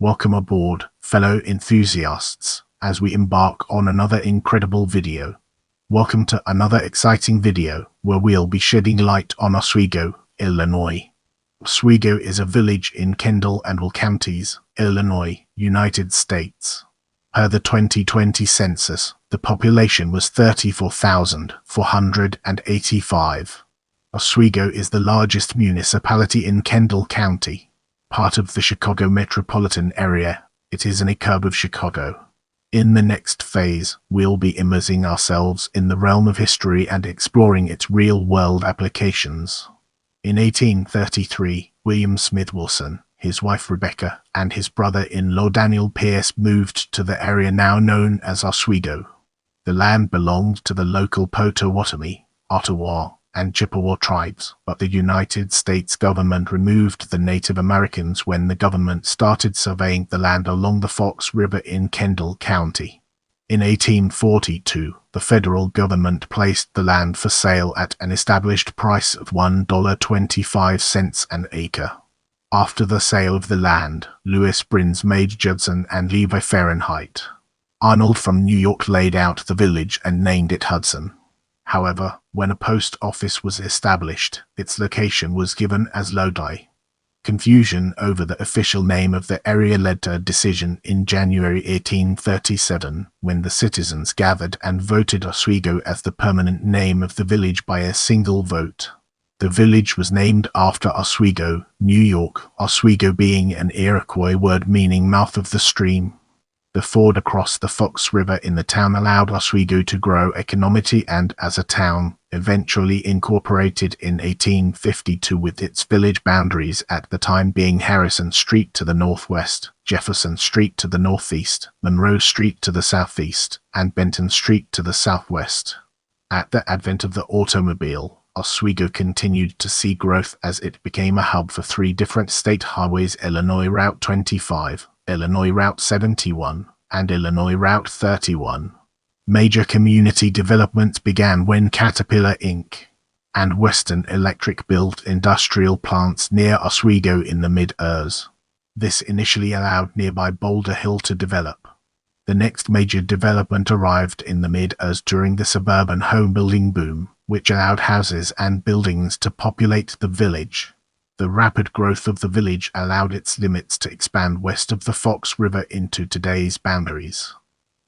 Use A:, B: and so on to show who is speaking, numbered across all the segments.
A: Welcome aboard, fellow enthusiasts, as we embark on another incredible video. Welcome to another exciting video, where we'll be shedding light on Oswego, Illinois. Oswego is a village in Kendall and Will counties, Illinois, United States. Per the 2020 census, the population was 34,485. Oswego is the largest municipality in Kendall County. Part of the Chicago metropolitan area, it is an exurb of Chicago. In the next phase, we'll be immersing ourselves in the realm of history and exploring its real-world applications. In 1833, William Smith Wilson, his wife Rebecca, and his brother-in-law Daniel Pierce moved to the area now known as Oswego. The land belonged to the local Potawatomi, Ottawa, and Chippewa tribes, but the United States government removed the Native Americans when the government started surveying the land along the Fox River in Kendall County. In 1842, the federal government placed the land for sale at an established price of $1.25 an acre. After the sale of the land, Louis Brins made Judson and Levi Fahrenheit. Arnold from New York laid out the village and named it Hudson. However, when a post office was established, its location was given as Lodi. Confusion over the official name of the area led to a decision in January 1837, when the citizens gathered and voted Oswego as the permanent name of the village by a single vote. The village was named after Oswego, New York, Oswego being an Iroquois word meaning mouth of the stream. The ford across the Fox River in the town allowed Oswego to grow economically and, as a town, eventually incorporated in 1852 with its village boundaries at the time being Harrison Street to the northwest, Jefferson Street to the northeast, Monroe Street to the southeast, and Benton Street to the southwest. At the advent of the automobile, Oswego continued to see growth as it became a hub for three different state highways: Illinois Route 25, Illinois Route 71, and Illinois Route 31. Major community development began when Caterpillar Inc. and Western Electric built industrial plants near Oswego in the mid-years. This initially allowed nearby Boulder Hill to develop. The next major development arrived in the mid-years during the suburban home-building boom, which allowed houses and buildings to populate the village. The rapid growth of the village allowed its limits to expand west of the Fox River into today's boundaries.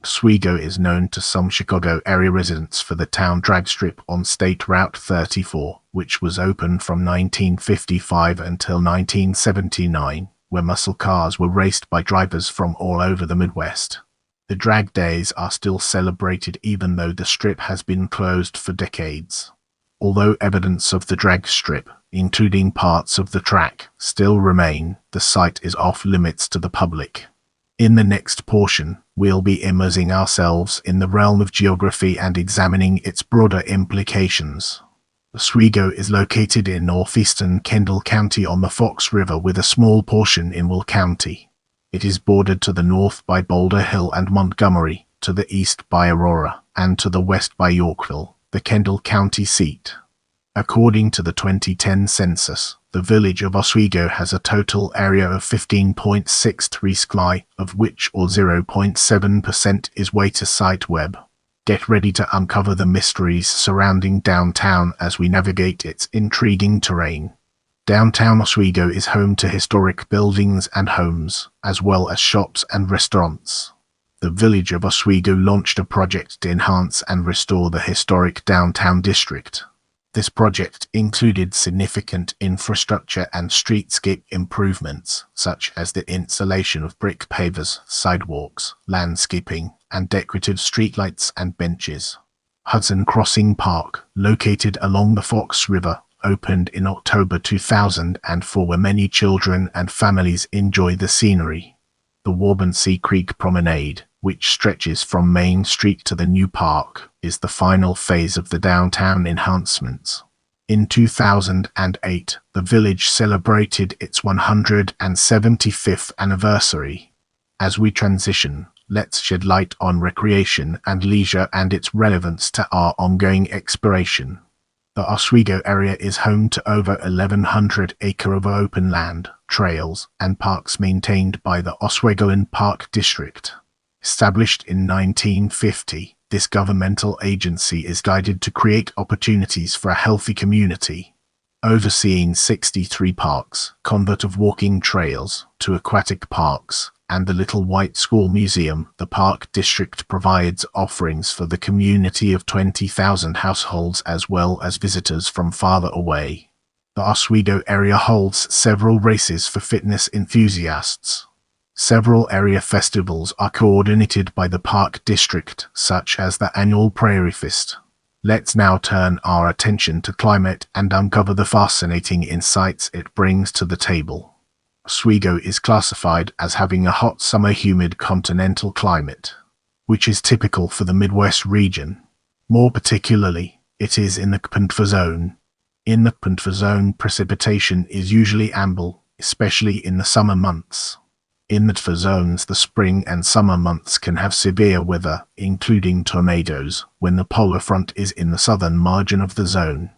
A: Oswego is known to some Chicago area residents for the town drag strip on State Route 34, which was open from 1955 until 1979, where muscle cars were raced by drivers from all over the Midwest. The drag days are still celebrated even though the strip has been closed for decades. Although evidence of the drag strip, including parts of the track, still remain, the site is off limits to the public. In the next portion, we'll be immersing ourselves in the realm of geography and examining its broader implications. Oswego is located in northeastern Kendall County on the Fox River with a small portion in Will County. It is bordered to the north by Boulder Hill and Montgomery, to the east by Aurora, and to the west by Yorkville, the Kendall County seat. According to the 2010 census, the village of Oswego has a total area of 15.63 sky, of which all 0.7% is water site web. Get ready to uncover the mysteries surrounding downtown as we navigate its intriguing terrain. Downtown Oswego is home to historic buildings and homes, as well as shops and restaurants. The village of Oswego launched a project to enhance and restore the historic downtown district. This project included significant infrastructure and streetscape improvements, such as the installation of brick pavers, sidewalks, landscaping, and decorative streetlights and benches. Hudson Crossing Park, located along the Fox River, opened in October 2004, where many children and families enjoy the scenery. The Waubonsee Creek Promenade, which stretches from Main Street to the new park, is the final phase of the downtown enhancements. In 2008, the village celebrated its 175th anniversary. As we transition, let's shed light on recreation and leisure and its relevance to our ongoing exploration. The Oswego area is home to over 1,100 acres of open land, trails, and parks maintained by the Oswego Park District. Established in 1950, this governmental agency is guided to create opportunities for a healthy community. Overseeing 63 parks, convert of walking trails to aquatic parks, and the Little White School Museum, the Park District provides offerings for the community of 20,000 households as well as visitors from farther away. The Oswego area holds several races for fitness enthusiasts. Several area festivals are coordinated by the Park District, such as the annual Prairie Fest. Let's now turn our attention to climate and uncover the fascinating insights it brings to the table. Oswego is classified as having a hot summer humid continental climate, which is typical for the Midwest region. More particularly, it is in the Peninsula zone. In the Peninsula zone, precipitation is usually ample, especially in the summer months. In the Peninsula zones, the spring and summer months can have severe weather, including tornadoes, when the polar front is in the southern margin of the zone.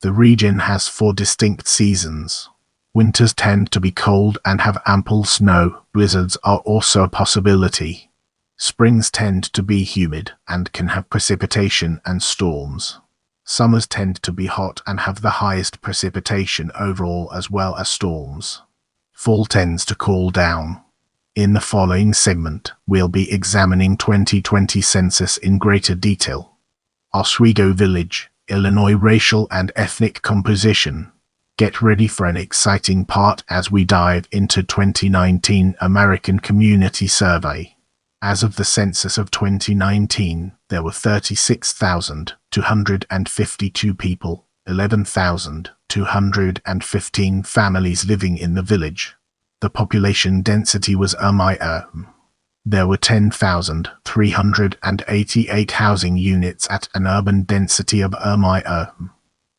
A: The region has 4 distinct seasons. Winters tend to be cold and have ample snow. Blizzards are also a possibility. Springs tend to be humid and can have precipitation and storms. Summers tend to be hot and have the highest precipitation overall as well as storms. Fall tends to cool down. In the following segment, we'll be examining 2020 census in greater detail. Oswego Village, Illinois racial and ethnic composition. Get ready for an exciting part as we dive into 2019 American Community Survey. As of the census of 2019, there were 36,252 people, 11,215 families living in the village. The population density was There were 10,388 housing units at an urban density of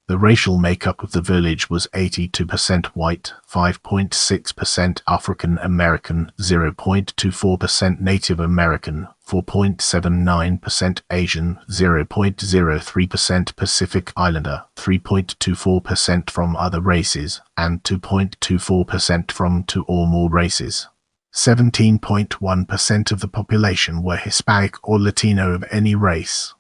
A: The racial makeup of the village was 82% white, 5.6% African American, 0.24% Native American, 4.79% Asian, 0.03% Pacific Islander, 3.24% from other races, and 2.24% from 2 or more races. 17.1% of the population were Hispanic or Latino of any race.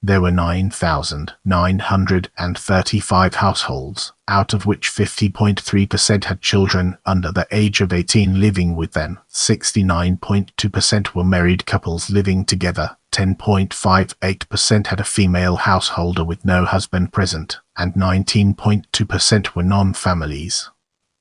A: There were 9,935 households, out of which 50.3% had children under the age of 18 living with them, 69.2% were married couples living together, 10.58% had a female householder with no husband present, and 19.2% were non-families.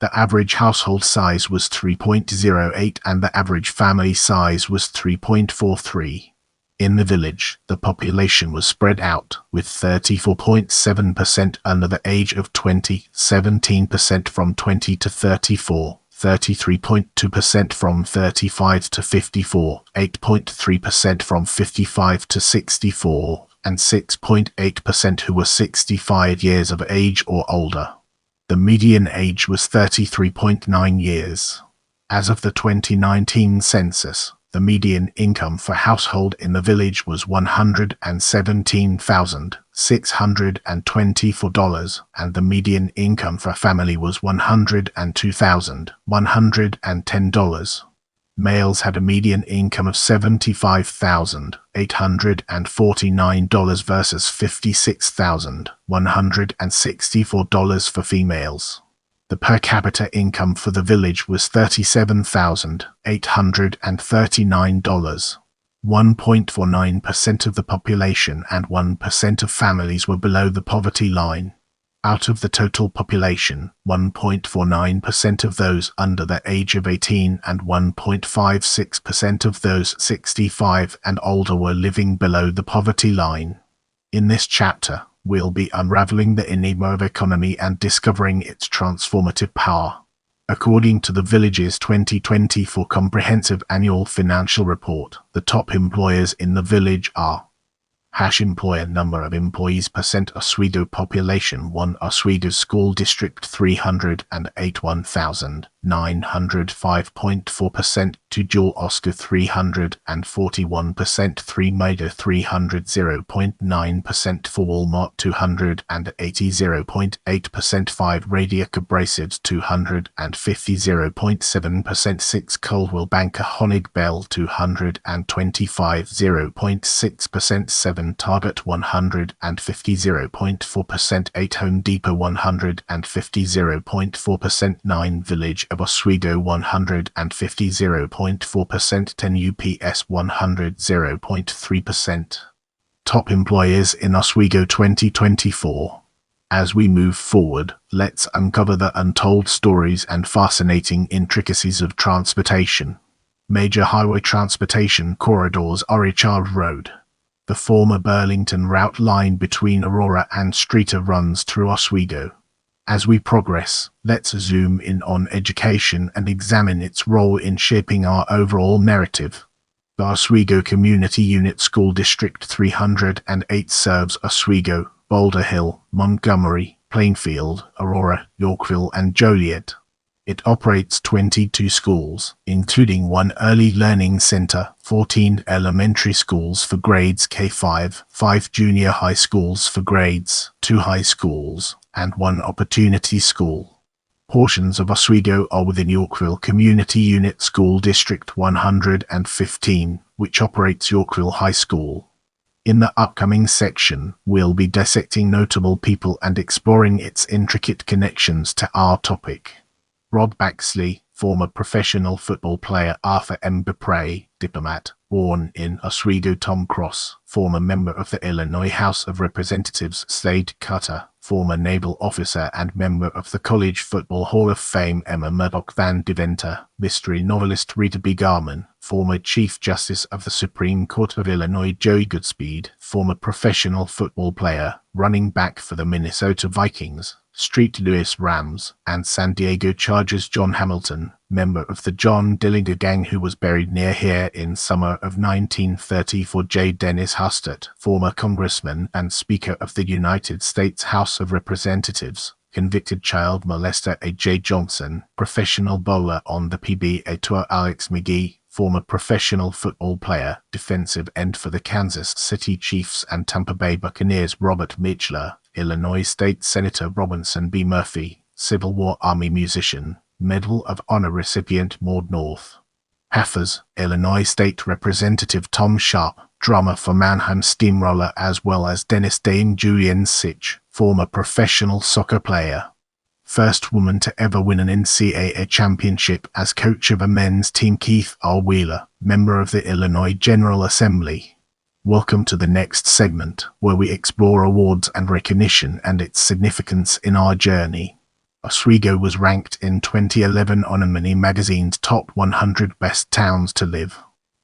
A: The average household size was 3.08 and the average family size was 3.43. In the village, the population was spread out, with 34.7% under the age of 20, 17% from 20 to 34, 33.2% from 35 to 54, 8.3% from 55 to 64, and 6.8% who were 65 years of age or older. The median age was 33.9 years. As of the 2019 census, the median income for household in the village was $117,624, and the median income for family was $102,110. Males had a median income of $75,849 versus $56,164 for females. The per capita income for the village was $37,839. 1.49% of the population and 1% of families were below the poverty line. Out of the total population, 1.49% of those under the age of 18 and 1.56% of those 65 and older were living below the poverty line. In this chapter, we'll be unraveling the enigma of economy and discovering its transformative power. According to the village's 2024 Comprehensive Annual Financial Report, the top employers in the village are employer number of employees % Oswego population 1 Oswego School District 308 1,000 905.4%, 2 Jewel Oscar 341%, 3 Maida 300 0.9%, 4 Walmart 280 0.8%, 5 Radiac Abrasives 250 0.7%, 6 Coldwell Banker Honig Bell 225 0.6%, 7 Target 150 0.4%, 8 Home Depot 150 0.4%, 9 Village of Oswego 150 0.4%, 10 UPS 100 0.3%. Top employers in Oswego 2024. As we move forward, let's uncover the untold stories and fascinating intricacies of transportation. Major highway transportation corridors are Richard Road. The former Burlington route line between Aurora and Streator runs through Oswego. As we progress, let's zoom in on education and examine its role in shaping our overall narrative. The Oswego Community Unit School District 308 serves Oswego, Boulder Hill, Montgomery, Plainfield, Aurora, Yorkville, and Joliet. It operates 22 schools, including 1 early learning center, 14 elementary schools for grades K-5, 5 junior high schools for grades 2 high schools, and 1 opportunity school. Portions of Oswego are within Yorkville Community Unit School District 115, which operates Yorkville High School. In the upcoming section, we'll be dissecting notable people and exploring its intricate connections to our topic. Rob Baxley, former professional football player. Arthur M. Bepray, diplomat, born in Oswego. Tom Cross, former member of the Illinois House of Representatives. Slade Cutter, former naval officer and member of the College Football Hall of Fame. Emma Murdoch Van Deventer, mystery novelist. Rita B. Garman, former Chief Justice of the Supreme Court of Illinois. Joey Goodspeed, former professional football player, running back for the Minnesota Vikings, St. Louis Rams, and San Diego Chargers. John Hamilton, member of the John Dillinger Gang, who was buried near here in summer of 1934. J. Dennis Hastert, former congressman and Speaker of the United States House of Representatives. Convicted child molester. A.J. Johnson, professional bowler on the PBA Tour. Alex McGee, former professional football player, defensive end for the Kansas City Chiefs and Tampa Bay Buccaneers. Robert Mitchler, Illinois State Senator. Robinson B. Murphy, Civil War Army musician, Medal of Honor recipient. Maud North. Haffers, Illinois State Representative. Tom Sharp, drummer for Mannheim Steamroller, as well as Dennis Dame. Julian Sitch, former professional soccer player. First woman to ever win an NCAA championship as coach of a men's team. Keith R. Wheeler, member of the Illinois General Assembly. Welcome to the next segment, where we explore awards and recognition and its significance in our journey. Oswego was ranked in 2011 on Money magazine's top 100 best towns to live.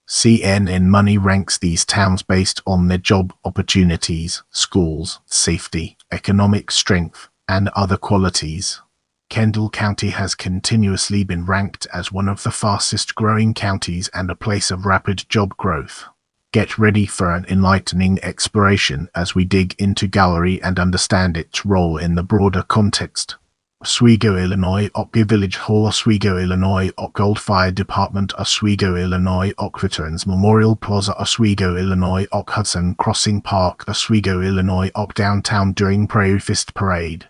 A: CNN Money ranks these towns based on their job opportunities, schools, safety, economic strength, and other qualities. Kendall County has continuously been ranked as one of the fastest growing counties and a place of rapid job growth. Get ready for an enlightening exploration as we dig into gallery and understand its role in the broader context. Oswego, Illinois. Oak Village Hall. Oswego, Illinois. Oak Gold Fire Department. Oswego, Illinois. Oak Veterans Memorial Plaza. Oswego, Illinois. Oak Hudson Crossing Park. Oswego, Illinois. Oak Downtown during Prairie Fist Parade.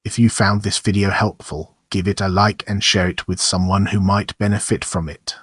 A: If you found this video helpful, give it a like and share it with someone who might benefit from it.